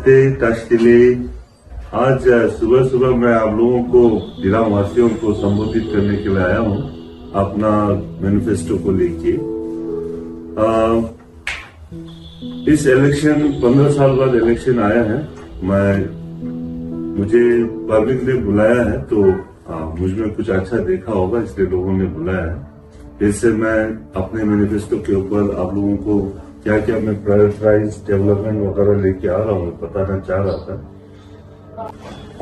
नमस्ते ताशकिले। आज सुबह सुबह मैं आप लोगों को दिरांग वासियों को संबोधित करने के लिए आया हूँ अपना मैनिफेस्टो को लेके। इस इलेक्शन 15 साल बाद इलेक्शन आया है। मुझे पब्लिक ने बुलाया है तो मुझ में कुछ अच्छा देखा होगा इसलिए लोगों ने बुलाया है। जैसे मैं अपने मैनिफेस्टो के ऊपर आप लोगों को क्या क्या मैं प्रायोरिटाइज डेवलपमेंट वगैरह लेके आ रहा हूँ बताना चाह रहा था।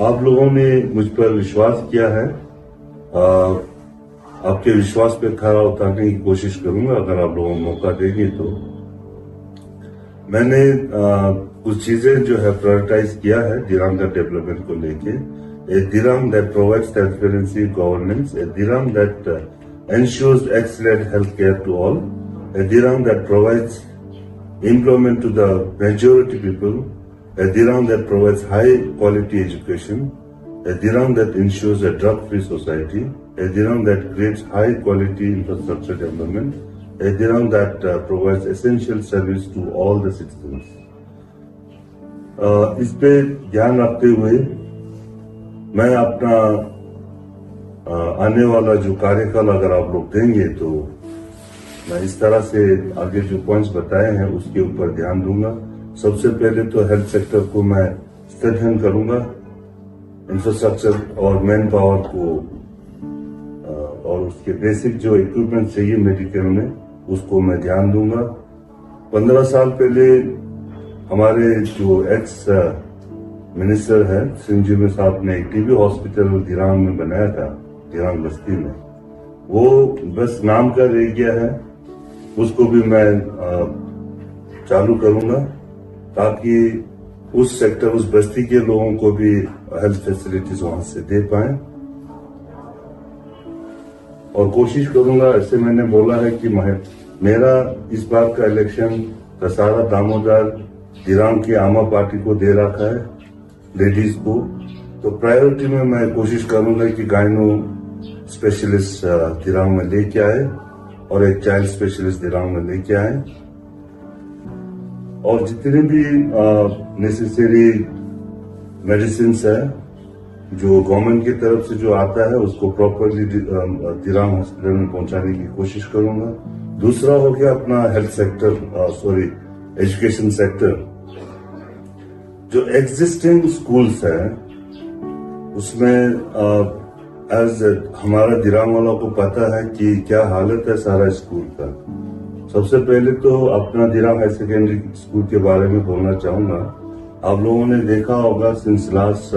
आप लोगों ने मुझ पर विश्वास किया है। आपके विश्वास पे खरा उतारने की कोशिश करूंगा अगर आप लोगों को मौका देंगे तो। मैंने कुछ चीजें जो है प्रायोरिटाइज किया है दिरांग का डेवलपमेंट को लेके। A Dirang that provides transparency governance, a Dirang that ensures excellent health care to all, a Dirham that provides employment to the majority people, a Dirham that provides high quality education, a Dirham that ensures a drug-free society, a Dirham that creates high quality infrastructure development, a Dirham that provides essential service to all the citizens. इस पे ध्यान रखते हुए मैं अपना आने वाला जो कार्यकाल अगर आप लोग देंगे तो मैं इस तरह से आगे जो पॉइंट्स बताए हैं उसके ऊपर ध्यान दूंगा। सबसे पहले तो हेल्थ सेक्टर को मैं स्ट्रेंथन करूंगा, इंफ्रास्ट्रक्चर और मैन पावर को और उसके बेसिक जो इक्विपमेंट चाहिए मेडिकल में उसको मैं ध्यान दूंगा। 15 साल पहले हमारे जो एक्स मिनिस्टर है सिंजीव साहब ने एक टीबी हॉस्पिटल दिरांग में बनाया था, दिरांग बस्ती में। वो बस नाम का रह गया है, उसको भी मैं चालू करूंगा ताकि उस सेक्टर, उस बस्ती के लोगों को भी हेल्थ फैसिलिटीज वहां से दे पाए। और कोशिश करूंगा, ऐसे मैंने बोला है कि मेरा इस बार का इलेक्शन कसारा दामोदर दिरांग की आमा पार्टी को दे रखा है, लेडीज को। तो प्रायोरिटी में मैं कोशिश करूंगा कि गायनो स्पेशलिस्ट दिरांग में लेके आए और एक चाइल्ड स्पेशलिस्ट दिरांग में लेके आए और जितने भी नेसेसरी मेडिसिन है जो गवर्नमेंट की तरफ से जो आता है उसको प्रॉपरली दिरांग हॉस्पिटल में पहुंचाने की कोशिश करूंगा। दूसरा हो गया अपना हेल्थ सेक्टर, एजुकेशन सेक्टर। जो एग्जिस्टिंग स्कूल्स है उसमें एज हमारा दिरांग वालों को पता है कि क्या हालत है सारा स्कूल का। सबसे पहले तो अपना दिरांग हाई सेकेंडरी स्कूल के बारे में बोलना चाहूंगा। आप लोगों ने देखा होगा since last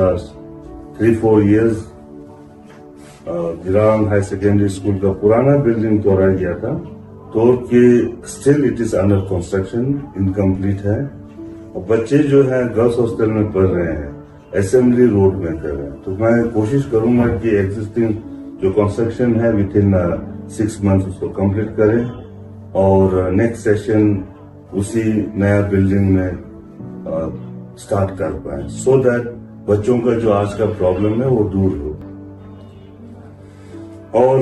3-4 years Dirang high secondary school का पुराना बिल्डिंग तोड़ा गया था, तोड़ के still it is under construction, incomplete है। और बच्चे जो है गर्ल्स हॉस्टल में पढ़ रहे हैं, असेंबली रोड में कर रहे हैं। तो मैं कोशिश करूंगा कि एग्जिस्टिंग जो कंस्ट्रक्शन है विद इन 6 months उसको कंप्लीट करें और नेक्स्ट सेशन उसी नया बिल्डिंग में स्टार्ट कर पाए, सो दैट बच्चों का जो आज का प्रॉब्लम है वो दूर हो। और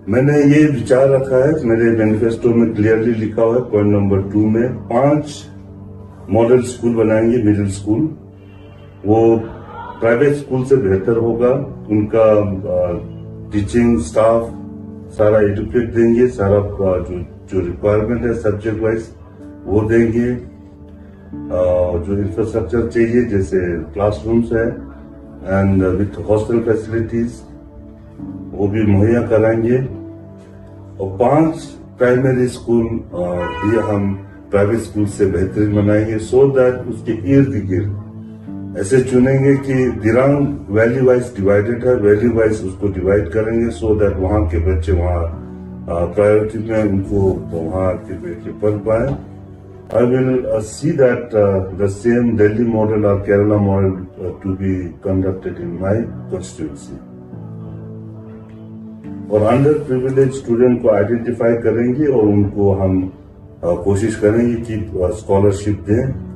मैंने ये विचार रखा है, मेरे मैनिफेस्टो में क्लियरली लिखा हुआ है पॉइंट नंबर 2 में 5 मॉडल स्कूल बनाएंगे, मिडिल स्कूल। वो प्राइवेट स्कूल से बेहतर होगा, उनका टीचिंग स्टाफ सारा एजुकेट देंगे, सारा जो रिक्वायरमेंट है सब्जेक्ट वाइज वो देंगे। जो इंफ्रास्ट्रक्चर चाहिए जैसे क्लासरूम्स है एंड विथ हॉस्टल फैसिलिटीज वो भी मुहैया कराएंगे। और 5 प्राइमरी स्कूल भी हम प्राइवेट स्कूल से बेहतरीन बनाएंगे, सो दैट उसके इर्द गिर्द ऐसे चुनेंगे कि दिरांग वैली वाइज डिवाइडेड है, वैली वाइज उसको डिवाइड करेंगे सो दैट वहां के बच्चे वहां प्रायोरिटी में उनको वहां के बेटे पढ़ पाए। I will see that the same Delhi model or Kerala model to be conducted in my constituency. और अंडर प्रिविलेज स्टूडेंट को आइडेंटिफाई करेंगे और उनको हम कोशिश करेंगे कि स्कॉलरशिप दें।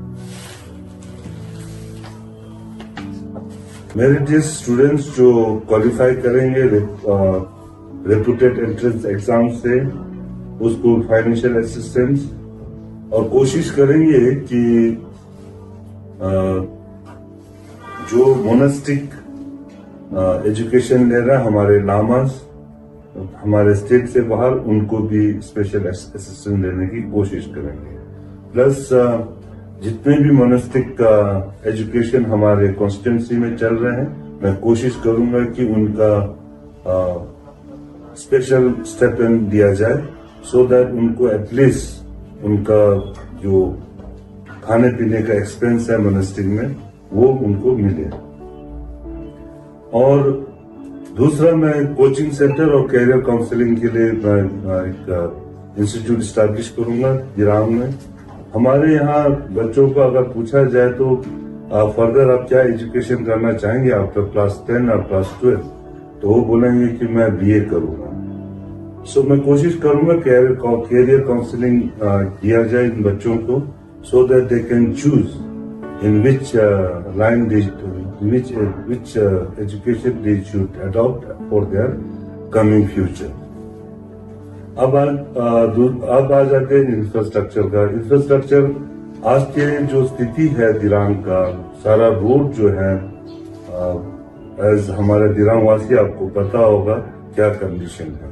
मेरिटियस स्टूडेंट्स जो क्वालिफाई करेंगे रेपुटेड एंट्रेंस एग्जाम से उसको फाइनेंशियल असिस्टेंस और कोशिश करेंगे कि जो मोनास्टिक एजुकेशन ले रहे हैं हमारे लामास हमारे स्टेट से बाहर, उनको भी स्पेशल असिस्टेंस देने की कोशिश करेंगे। प्लस जितने भी मोनास्टिक एजुकेशन हमारे कॉन्स्टिट्यूंसी में चल रहे हैं, मैं कोशिश करूंगा कि उनका स्पेशल स्टेपन दिया जाए, सो दैट उनको एटलीस्ट उनका जो खाने पीने का एक्सपेंस है मोनास्टिक में वो उनको मिले। और दूसरा, मैं कोचिंग सेंटर और कैरियर काउंसलिंग के लिए मैं एक इंस्टीट्यूट स्टैब्लिश करूंगा दिरांग में। हमारे यहाँ बच्चों को अगर पूछा जाए तो फर्दर आप क्या एजुकेशन करना चाहेंगे आफ्टर क्लास 10 और क्लास 12, तो वो बोलेंगे कि मैं बीए करूंगा। सो मैं कोशिश करूंगा कैरियर काउंसलिंग दिया जाए इन बच्चों को, so that they can choose in which line they, which education they should adopt for their coming future. अब आ जाते हैं इंफ्रास्ट्रक्चर का। इंफ्रास्ट्रक्चर आज के जो स्थिति है दिरांग का, सारा रोड जो है एज हमारे दिरांग वासी आपको पता होगा क्या कंडीशन है।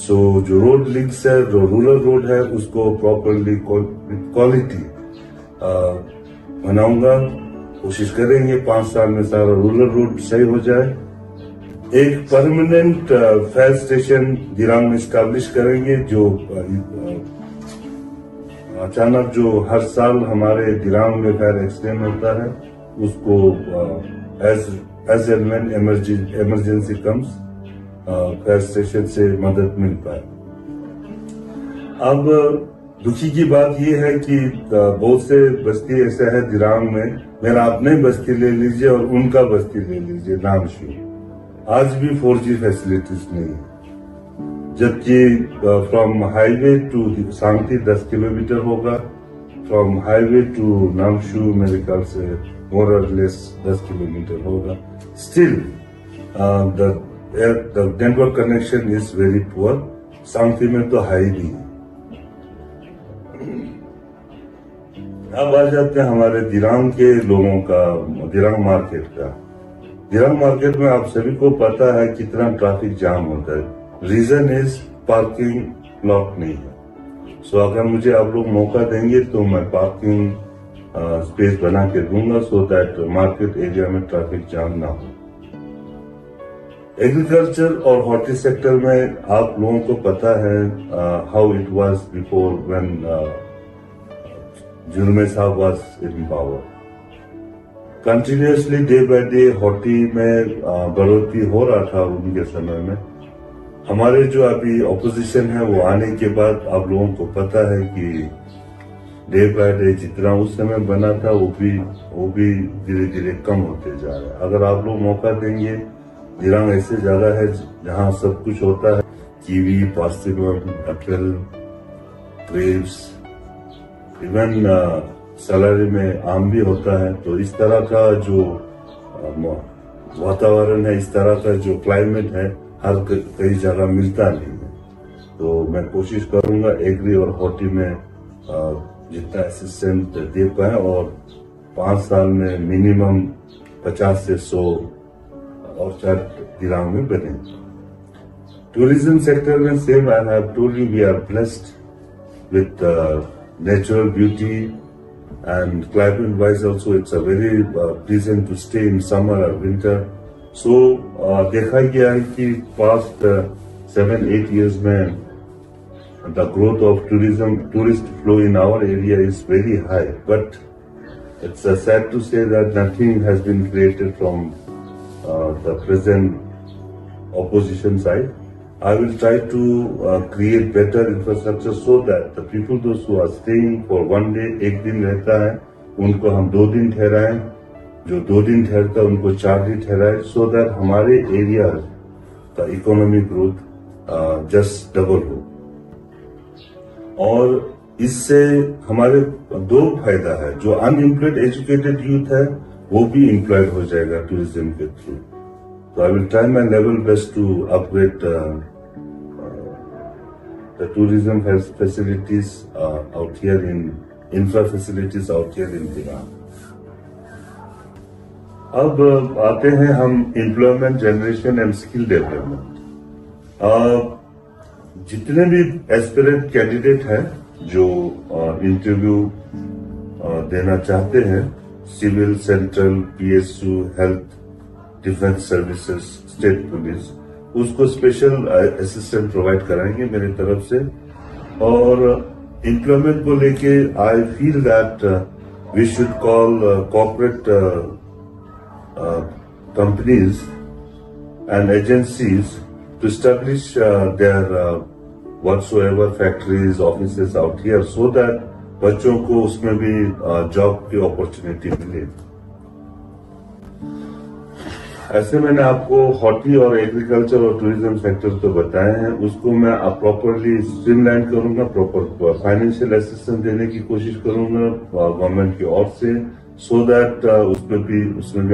सो जो रोड लिंक्स है, जो रूरल रोड है, उसको प्रॉपरली क्वालिटी बनाऊंगा। कोशिश करेंगे 5 साल में सारा रूरल रोड सही हो जाए। एक परमानेंट फायर स्टेशन दिरांग में स्टैब्लिश करेंगे, जो अचानक जो हर साल हमारे दिरांग में फायर एक्सीडेंट होता है उसको as and when emergency comes fire station से मदद मिल पाए। अब दुखी की बात यह है कि बहुत से बस्ती ऐसा है दिरांग में, मेरा अपने बस्ती ले लीजिए और उनका बस्ती ले लीजिए नामशू, आज भी 4G फैसिलिटीज नहीं है। जबकि from highway to Sangti 10 kilometre होगा, फ्रॉम हाईवे टू नामशू मेरे ख्याल से मोर और लेस 10 किलोमीटर होगा। Still the network connection is very poor. Sangti में तो हाई भी है। अब आ जाते हैं हमारे दिरांग के लोगों का, दिरांग मार्केट का। दिरांग मार्केट में आप सभी को पता है कितना ट्रैफिक जाम होता है। रीजन इज पार्किंग लॉट नहीं है। सो अगर मुझे आप लोग मौका देंगे तो मैं पार्किंग स्पेस बना के दूंगा, सो दैट मार्केट एरिया में ट्रैफिक जाम ना हो। एग्रीकल्चर और हॉर्टी सेक्टर में आप लोगों को पता है how it was before when Jurme साहब was in power. Continuously day by day हॉर्टी में बढ़ोतरी हो रहा था उनके समय में। हमारे जो अभी ऑपोजिशन है वो आने के बाद आप लोगों को पता है कि डे बाय डे जितना उस समय बना था वो भी धीरे धीरे कम होते जा रहा है। अगर आप लोग मौका देंगे, दिरांग ऐसे जगह है जहाँ सब कुछ होता है, kiwi, persimmon, apple, grapes, even सैलरी में आम भी होता है। तो इस तरह का जो वातावरण है, इस तरह का जो क्लाइमेट है, हर कई जगह मिलता नहीं है। तो मैं कोशिश करूंगा एग्री और हॉर्टी में जितना असिस्टेंट दे पाए, और 5 साल में मिनिमम 50 से 100 और 4 दिरांग में बने। टूरिज्म सेक्टर में same, I have told you we are blessed with natural beauty, and climate wise also it's a very pleasant to stay in summer or winter. So देखा गया है कि past 7-8 years में the growth of tourist flow in our area is very high, but it's sad to say that nothing has been created from the present opposition side. I will try to create better infrastructure so that the people those who are staying for one day, एक दिन रहता है, उनको हम 2 दिन ठहराएं, जो 2 दिन ठहरता है उनको 4 दिन ठहराएं, so that हमारे एरिया का इकोनॉमिक ग्रोथ जस्ट डबल हो। और इससे हमारे 2 फायदा है, जो अनएम्प्लॉयड एजुकेटेड यूथ है वो भी एम्प्लॉयड हो जाएगा टूरिज्म के through. So I will try my level best to upgrade the tourism facilities out here in infra facilities out here in Dirang. अब आते हैं हम employment generation and skill development. जितने भी एस्पिरेंट कैंडिडेट हैं जो इंटरव्यू देना चाहते हैं, civil, central, PSU, health, defence services, state police, उसको स्पेशल असिस्टेंट प्रोवाइड कराएंगे मेरी तरफ से। और एम्प्लॉयमेंट को लेके I feel that we should call corporate companies and agencies to establish their whatsoever factories, offices out here, so that बच्चों को उसमें भी जॉब की अपॉर्चुनिटी मिले। ऐसे मैंने आपको हॉर्टी और एग्रीकल्चर और टूरिज्म सेक्टर तो बताए हैं, उसको मैं प्रॉपरली स्ट्रीमलाइन करूंगा, प्रॉपर फाइनेंशियल असिस्टेंस देने की कोशिश करूंगा गवर्नमेंट की ओर से, सो दैट उसमें भी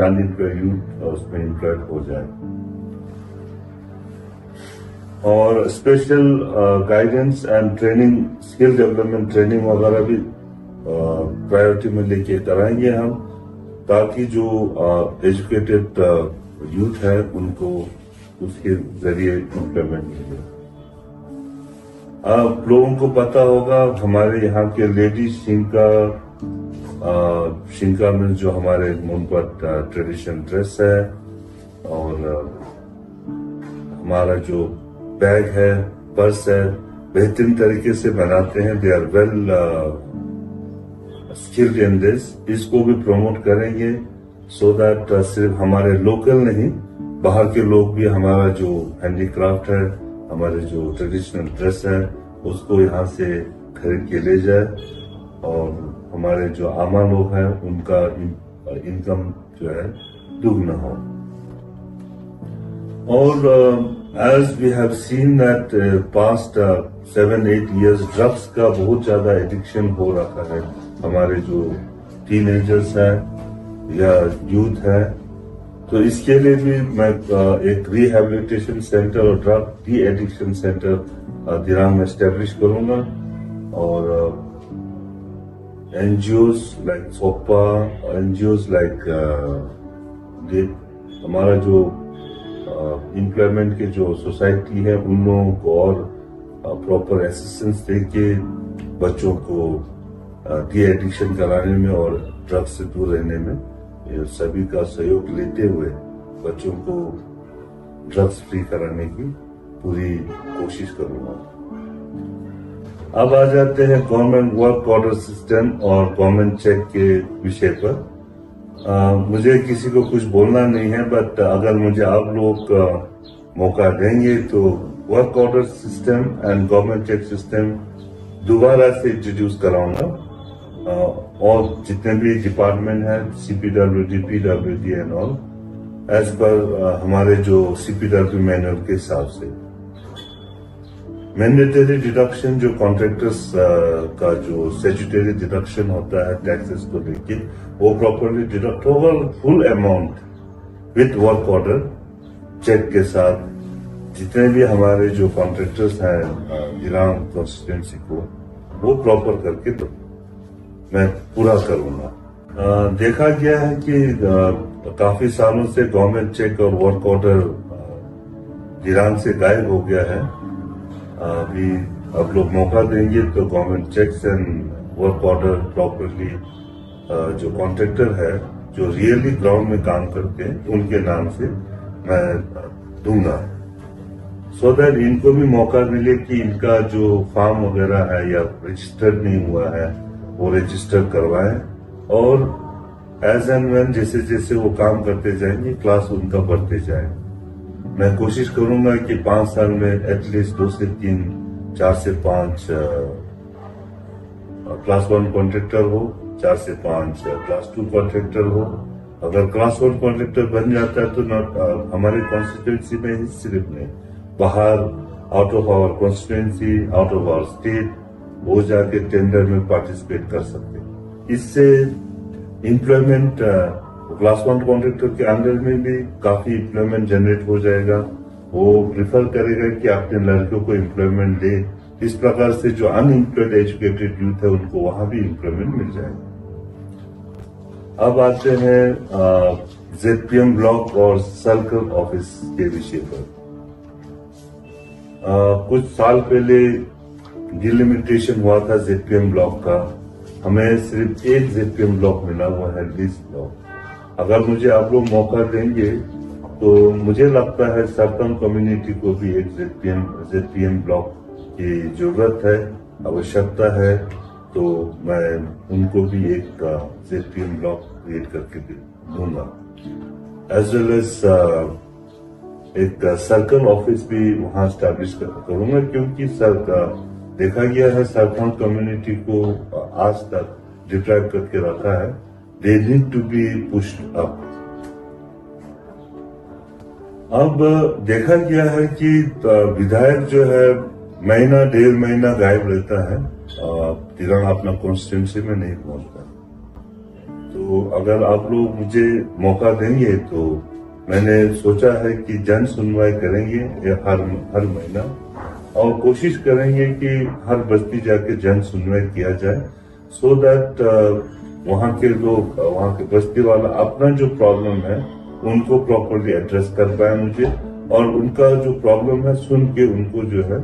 अनएम्प्लॉयड यूथ उसमें एम्प्लॉयड हो जाए। और special guidance and training, skill development training वगैरह भी प्रायोरिटी में लेके कराएंगे हम, ताकि जो एजुकेटेड यूथ है उनको उसके जरिए एम्प्लॉयमेंट मिले। आप लोगों को पता होगा हमारे यहाँ के लेडी शिंका में जो हमारे मुनपट ट्रेडिशनल ड्रेस है, और हमारा जो बैग है, पर्स है, बेहतरीन तरीके से बनाते हैं। They are well skilled in this. इसको भी प्रमोट करेंगे, सो दैट सिर्फ हमारे लोकल नहीं, बाहर के लोग भी हमारा जो हैंडीक्राफ्ट है, हमारे जो ट्रेडिशनल ड्रेस है, उसको यहाँ से खरीद के ले जाए, और हमारे जो आम लोग हैं उनका इनकम जो है दुगना हो। और as we have seen that past 7-8 years drugs का बहुत ज्यादा एडिक्शन हो रखा है। हमारे जो टीनेजर्स हैं या यूथ है, तो इसके लिए भी मैं एक रिहेबिलिटेशन सेंटर और drug de addiction centre Dirang में एस्टेब्लिश करूंगा। और NGOs like SOPA, NGOs like हमारा जो एम्प्लॉयमेंट के जो सोसाइटी है, उन लोगों को और प्रॉपर असिस्टेंस देके बच्चों को डी एडिक्शन कराने में और ड्रग्स से दूर रहने में ये सभी का सहयोग लेते हुए बच्चों को ड्रग्स फ्री कराने की पूरी कोशिश करूंगा। अब आ जाते हैं गवर्नमेंट वर्क ऑर्डर सिस्टम और गवर्नमेंट चेक के विषय पर। मुझे किसी को कुछ बोलना नहीं है, बट अगर मुझे आप लोग मौका देंगे तो work order system and government check system दोबारा से इंट्रोड्यूस कराऊंगा। और जितने भी डिपार्टमेंट हैं, CPWD, PWD and all, as per हमारे जो CPW मैनुअल के हिसाब से। मैंडेटरी डिडक्शन जो कॉन्ट्रैक्टर्स का जो स्टैट्यूटरी डिडक्शन होता है टैक्सेस को लेके, वो प्रॉपरली डिडक्ट होगा full amount with work order check के साथ। जितने भी हमारे जो कॉन्ट्रैक्टर्स हैं दिरांग कॉन्स्टिट्यूंसी को, वो प्रॉपर करके तो मैं पूरा करूंगा। देखा गया है कि काफी सालों से गवर्नमेंट चेक और वर्क ऑर्डर दिरांग से गायब हो गया है। अभी अब लोग मौका देंगे तो government checks and work order properly जो कॉन्ट्रैक्टर है, जो रियली ग्राउंड में काम करते हैं, उनके नाम से मैं दूंगा, सो दैट इनको भी मौका मिले कि इनका जो फार्म वगैरह है या रजिस्टर्ड नहीं हुआ है वो रजिस्टर करवाएं। और एज एंड व्हेन जैसे जैसे वो काम करते जाएंगे, क्लास उनका बढ़ते जाएगा। मैं कोशिश करूंगा कि 5 साल में एटलीस्ट 2 से 3, 4 से 5 क्लास 1 कॉन्ट्रैक्टर हो, 4 से 5 क्लास 2 कॉन्ट्रैक्टर हो। अगर क्लास 1 कॉन्ट्रैक्टर बन जाता है तो हमारे कॉन्स्टिट्यूंसी में ही सिर्फ नहीं, बाहर out of our constituency, out of our state वो जाके टेंडर में पार्टिसिपेट कर सकते। इससे एम्प्लॉयमेंट क्लास 1 कॉन्ट्रैक्टर के अंडर में भी काफी एम्प्लॉयमेंट जनरेट हो जाएगा। वो प्रिफर करेगा कि अपने लड़कियों को एम्प्लॉयमेंट दे। इस प्रकार से जो अनएम्प्लॉयड एजुकेटेड यूथ है उनको वहां भी एम्प्लॉयमेंट मिल जाएगा। अब आते हैं जेडपीएम ब्लॉक और सर्कल ऑफिस के विषय पर। कुछ साल पहले डिलिमिटेशन हुआ था जेडपीएम ब्लॉक का। हमें सिर्फ एक जेडपीएम ब्लॉक मिला हुआ है, लीस्ट ब्लॉक। अगर मुझे आप लोग मौका देंगे तो मुझे लगता है सर्कल कम्युनिटी को भी एक जेडपीएम ब्लॉक की जरूरत है, आवश्यकता है। तो मैं उनको भी एक जेडपीएम ब्लॉक क्रिएट करके दूंगा। एज वेल एज एक सर्कल ऑफिस भी वहां स्टैब्लिश करूंगा, क्योंकि देखा गया है सर्कल कम्युनिटी को आज तक डिप्राइव करके रखा है। They need to be pushed up. अब देखा गया है कि विधायक जो है महीना 1.5 महीना गायब रहता है, तिरंगा अपना कॉन्स्टिट्यूंसी में नहीं पहुंचता। तो अगर आप लोग मुझे मौका देंगे तो मैंने सोचा है कि जन सुनवाई करेंगे हर महीना, और कोशिश करेंगे कि हर बस्ती जाके जन सुनवाई किया जाए, सो दैट वहाँ के लोग, वहाँ के बस्ती वाला अपना जो प्रॉब्लम है उनको प्रॉपरली एड्रेस कर पाए मुझे, और उनका जो प्रॉब्लम है सुन के उनको जो है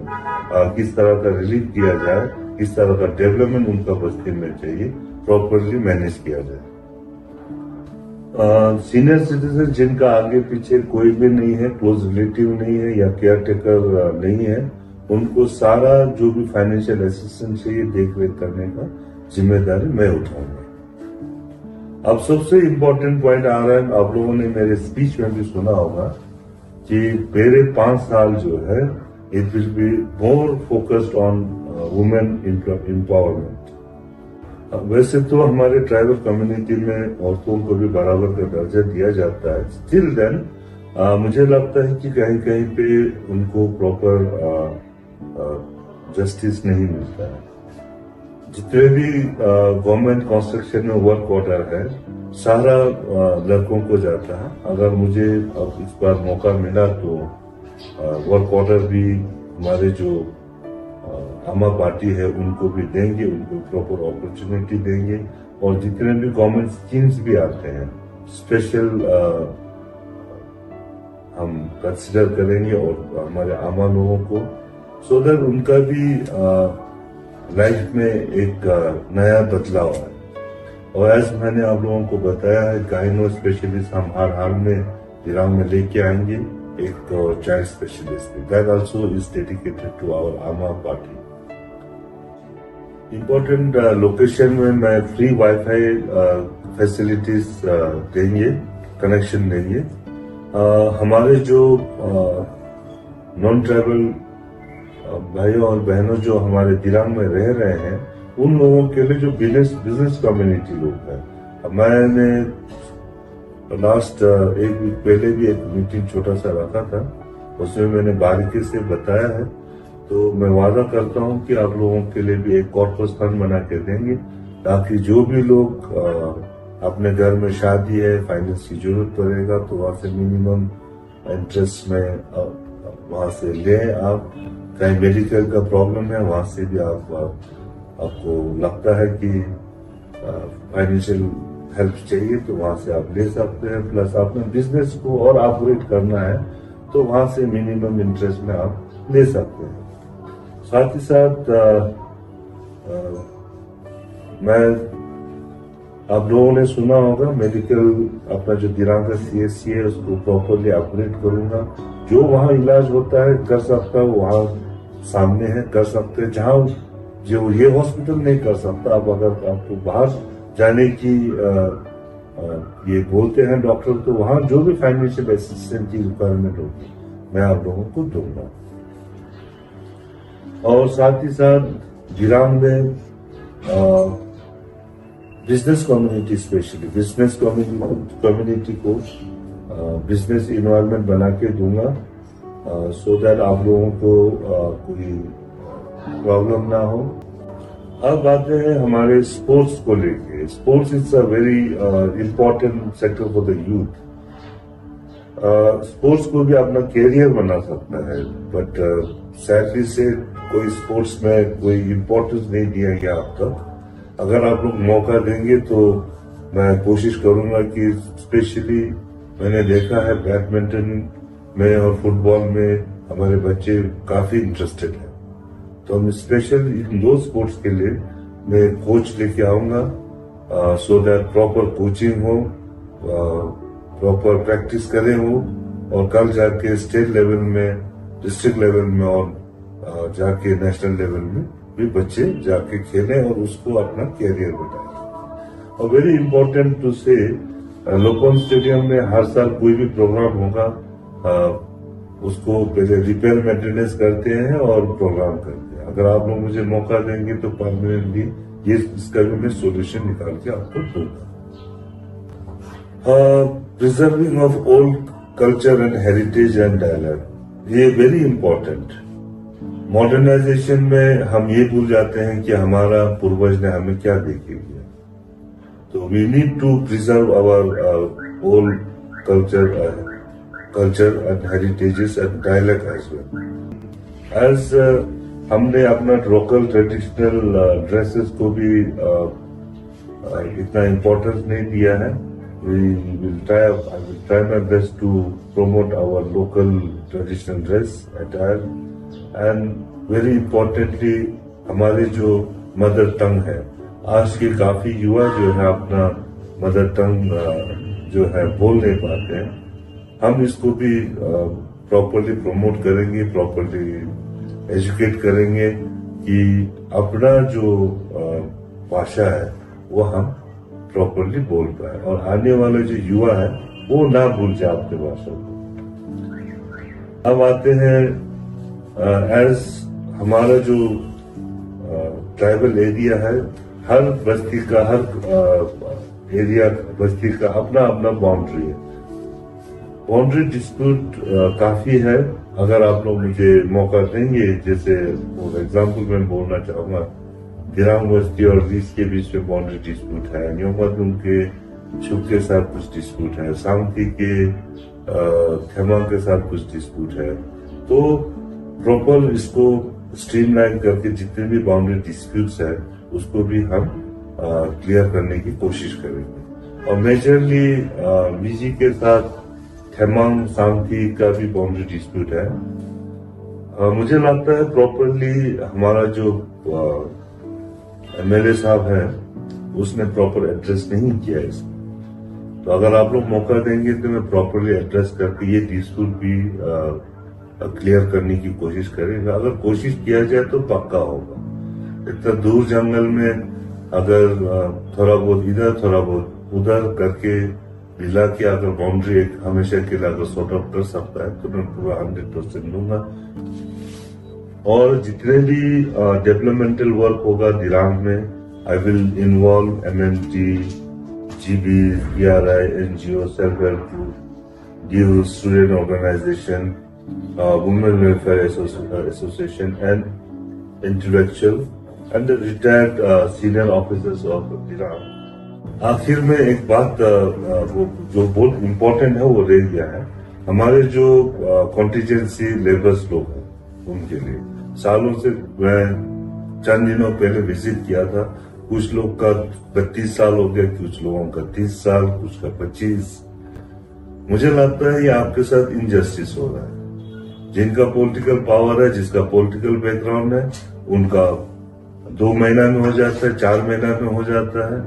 किस तरह का रिलीफ दिया जाए, किस तरह का डेवलपमेंट उनका बस्ती में चाहिए, प्रॉपरली मैनेज किया जाए। सीनियर सिटीजन जिनका आगे पीछे कोई भी नहीं है, क्लोज रिलेटिव नहीं है या केयर टेकर नहीं है, उनको सारा जो भी फाइनेंशियल असिस्टेंस चाहिए देख रेख करने का जिम्मेदारी मैं उठाऊंगा। अब सबसे इम्पोर्टेंट पॉइंट आ रहा है, आप लोगों ने मेरे स्पीच में भी सुना होगा कि मेरे 5 साल जो है it will be more focused on women empowerment. वैसे तो हमारे ट्राइबल कम्युनिटी में औरतों को भी बराबर का दर्जा दिया जाता है, स्टिल देन मुझे लगता है कि कहीं कहीं पे उनको प्रॉपर जस्टिस नहीं मिलता है। जितने भी गवर्नमेंट कंस्ट्रक्शन में वर्क ऑर्डर है सारा लड़कों को जाता है। अगर मुझे अब इस बार मौका मिला तो वर्क ऑर्डर भी हमारे जो आमा पार्टी है उनको भी देंगे, उनको प्रॉपर अपॉर्चुनिटी देंगे, और जितने भी गवर्नमेंट स्कीम्स भी आते हैं स्पेशल हम कंसिडर करेंगे और हमारे आमा लोगों को, सो दैट उनका भी लाइफ में एक नया बदलाव है। और एज मैंने आप लोगों को बताया है, गाइनो स्पेशलिस्ट हम हर हाल में दिरांग में लेके आएंगे, एक child specialist, that also is dedicated to our आमा पार्टी। इम्पोर्टेंट लोकेशन में मैं फ्री वाईफाई फैसिलिटीज देंगे, कनेक्शन देंगे। हमारे जो नॉन ट्राइबल भाइयों और बहनों जो हमारे दिरांग में रह रहे हैं, उन लोगों के लिए जो बिजनेस कम्युनिटी लोग हैं, मैंने लास्ट एक वीक पहले भी एक मीटिंग छोटा सा रखा था, उसमें मैंने बारीकी से बताया है। तो मैं वादा करता हूं कि आप लोगों के लिए भी एक कॉर्पस फंड बना के देंगे, ताकि जो भी लोग अपने घर में शादी है, फाइनेंस की जरूरत पड़ेगा तो वहां से मिनिमम इंटरेस्ट में वहां से ले आप। कहीं मेडिकल का प्रॉब्लम है वहां से भी आपको लगता है कि फाइनेंशियल हेल्प चाहिए तो वहां से आप ले सकते हैं। प्लस अपने बिजनेस को और ऑपरेट करना है तो वहां से मिनिमम इंटरेस्ट में आप ले सकते हैं। साथ ही साथ मैं, आप लोगों ने सुना होगा, मेडिकल अपना जो दिरांग का CHC है उसको प्रॉपरली अपग्रेड करूंगा। जो वहाँ इलाज होता है कर सकता है वहाँ सामने है, कर सकते हैं। जहाँ जो ये हॉस्पिटल नहीं कर सकता, अब अगर आपको बाहर जाने की ये बोलते हैं डॉक्टर, तो वहाँ जो भी फाइनेंशियल असिस्टेंस की रिक्वायरमेंट होगी मैं आप लोगों को दूंगा। और साथ ही साथ दिरांग में business community, specially business community को बिजनेस इन्वायरमेंट बना के दूंगा, सो दैट आप लोगों को कोई प्रॉब्लम ना हो। अब आते हैं हमारे स्पोर्ट्स को लेके। Sports is a very important sector for the youth. Sports को भी अपना कैरियर बना सकता है, बट सैडली से कोई स्पोर्ट्स में कोई इम्पोर्टेंस नहीं दिया गया अब तक। अगर आप लोग मौका देंगे तो मैं कोशिश करूंगा कि स्पेशली मैंने देखा है बैडमिंटन में और फुटबॉल में हमारे बच्चे काफी इंटरेस्टेड हैं। तो हम स्पेशल इन दो स्पोर्ट्स के लिए मैं कोच लेके आऊंगा, सो दैट प्रॉपर कोचिंग हो, प्रॉपर प्रैक्टिस करें हो, और कल जाके स्टेट लेवल में, डिस्ट्रिक्ट लेवल में और जाके नेशनल लेवल में भी बच्चे जाके खेलें और उसको अपना कैरियर बनाएं। और वेरी इंपॉर्टेंट टू से, लोकल स्टेडियम में हर साल कोई भी प्रोग्राम होगा, उसको पहले रिपेयर मेंटेनेंस करते हैं और प्रोग्राम करते हैं। अगर आप लोग मुझे मौका देंगे तो परमानेंटली ये इसका भी मैं सोल्यूशन निकाल के आपको दूंगा। Preserving of old culture and heritage and dialogue, ये वेरी इंपॉर्टेंट। मॉडर्नाइजेशन में हम ये भूल जाते हैं कि हमारा पूर्वज ने हमें क्या दे के दिया। तो we need to preserve our old culture and heritages and dialogue as well as हमने अपना लोकल ट्रेडिशनल ड्रेसेस को भी इतना इम्पोर्टेंस नहीं दिया है। I will try my best to promote our local traditional dress, attire, and very importantly हमारे जो मदर टंग है, आज के काफी युवा जो है अपना मदर टंग जो है बोल नहीं पाते हैं, हम इसको भी प्रॉपरली प्रमोट करेंगे, प्रॉपरली एजुकेट करेंगे कि अपना जो भाषा है वो हम प्रॉपरली बोल पाए और आने वाले जो युवा है वो ना भूल जाए अपनी भाषा को। अब आते हैं एज हमारा जो ट्राइबल एरिया है, हर बस्ती का, हर एरिया बस्ती का अपना अपना बाउंड्री है। बाउंड्री डिस्प्यूट काफी है। अगर आप लोग मुझे मौका देंगे, जैसे फॉर एग्जाम्पल मैं बोलना चाहूंगा, दिरांग बस्ती और रीस के बीच में बाउंड्री डिस्प्यूट है, न्योमादुम के छुप के साथ कुछ डिस्प्यूट है, सांगती के थेमांग के साथ कुछ डिस्प्यूट है। तो प्रॉपर इसको स्ट्रीमलाइन करके जितने भी बाउंड्री डिस्प्यूट्स है उसको भी हम क्लियर करने की कोशिश करेंगे। और मेजरली वीजी के साथ थेमांग सांगती का भी बाउंड्री डिस्प्यूट है। मुझे लगता है प्रॉपरली हमारा जो एमएलए साहब है उसने प्रॉपर एड्रेस नहीं किया इसको। तो अगर आप लोग मौका देंगे तो मैं प्रॉपरली एड्रेस करके ये डिस्प्यूट भी क्लियर करने की कोशिश करेंगे। अगर कोशिश किया जाए तो पक्का होगा। इतना दूर जंगल में अगर थोड़ा बहुत इधर थोड़ा बहुत उधर करके मिला के अगर बाउंड्री एक हमेशा के लिए अगर सॉर्ट आउट कर सकता है तो मैं पूरा 100% लूंगा। और जितने भी डेवलपमेंटल वर्क होगा दिरांग में, I will involve MMT, GB, BRI, NGO, self help group, give student organisation, women welfare association and intellectual and retired senior officers of Dirang. आखिर में एक बात वो जो बहुत इम्पोर्टेंट है वो रह गया है, हमारे जो कॉन्टीजेंसी लेबर्स लोग हैं उनके लिए। सालों से मैं चंद दिनों पहले विजिट किया था, कुछ लोग का 32 साल हो गया, कुछ लोगों का 30 साल, कुछ का 25। मुझे लगता है ये आपके साथ इनजस्टिस हो रहा है। जिनका पॉलिटिकल पावर है, जिसका पॉलिटिकल बैकग्राउंड है, उनका 2 महीना में हो जाता है, 4 महीना में हो जाता है,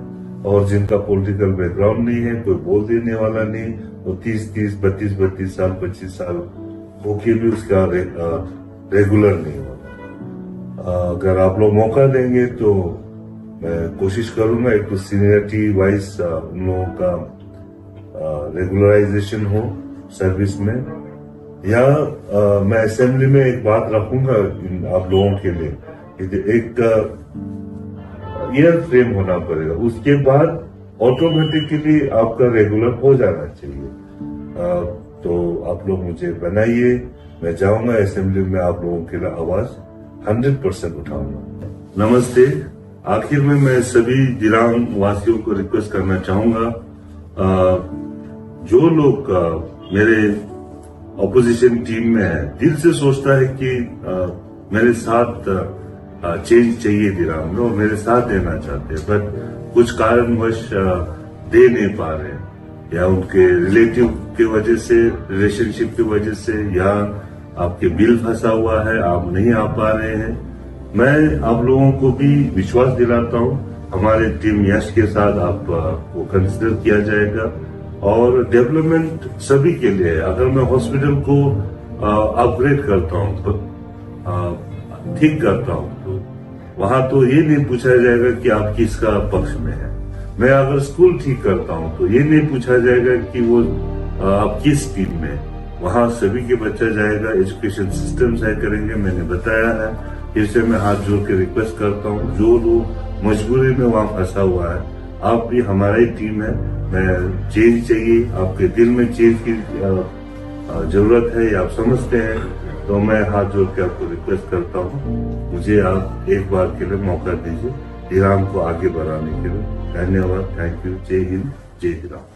और जिनका पॉलिटिकल बैकग्राउंड नहीं है, कोई बोल देने वाला नहीं, वो 30-30, 32-32 साल, 25 साल होके भी उसका रेगुलर नहीं होगा। अगर आप लोग मौका देंगे तो मैं कोशिश करूंगा एक तो सीनियरिटी वाइज उन लोगों का रेगुलराइजेशन हो सर्विस में, या मैं असेंबली में एक बात रखूंगा आप लोगों के लिए कि एक ईयर फ्रेम होना पड़ेगा, उसके बाद ऑटोमेटिकली आपका रेगुलर हो जाना चाहिए। तो आप लोग मुझे बनाइए, मैं जाऊंगा असेंबली में आप लोगों के लिए आवाज 100% उठाऊंगा। नमस्ते। आखिर में मैं सभी दिरांग वासियों को रिक्वेस्ट करना चाहूंगा, जो लोग मेरे ऑपोजिशन टीम में है, दिल से सोचता है कि मेरे साथ चेंज चाहिए दिरांग में और मेरे साथ देना चाहते हैं, बट कुछ कारणवश दे नहीं पा रहे, या उनके रिलेटिव के वजह से, रिलेशनशिप की वजह से, या आपके बिल फंसा हुआ है, आप नहीं आ पा रहे हैं, मैं आप लोगों को भी विश्वास दिलाता हूं, हमारे टीम यश के साथ आपको कंसिडर किया जाएगा। और डेवलपमेंट सभी के लिए है। अगर मैं हॉस्पिटल को अपग्रेड करता हूं, तो ठीक करता हूं, तो वहां तो ये नहीं पूछा जाएगा कि आप किसका पक्ष में है। मैं अगर स्कूल ठीक करता हूं तो ये नहीं पूछा जाएगा कि वो आप किस टीम में। वहां सभी के बच्चा जाएगा, एजुकेशन सिस्टम सही करेंगे। मैंने बताया है, फिर से मैं हाथ जोड़ के रिक्वेस्ट करता हूं, जो लोग मजबूरी में वहां फंसा हुआ है, आप भी हमारी टीम है। मैं चेंज चाहिए, आपके दिल में चेंज की जरूरत है, या आप समझते हैं, तो मैं हाथ जोड़ के आपको रिक्वेस्ट करता हूँ, मुझे आप एक बार के लिए मौका दीजिए हीराम को आगे बढ़ाने के लिए। धन्यवाद, थैंक यू। जय हिंद, जय हीराम।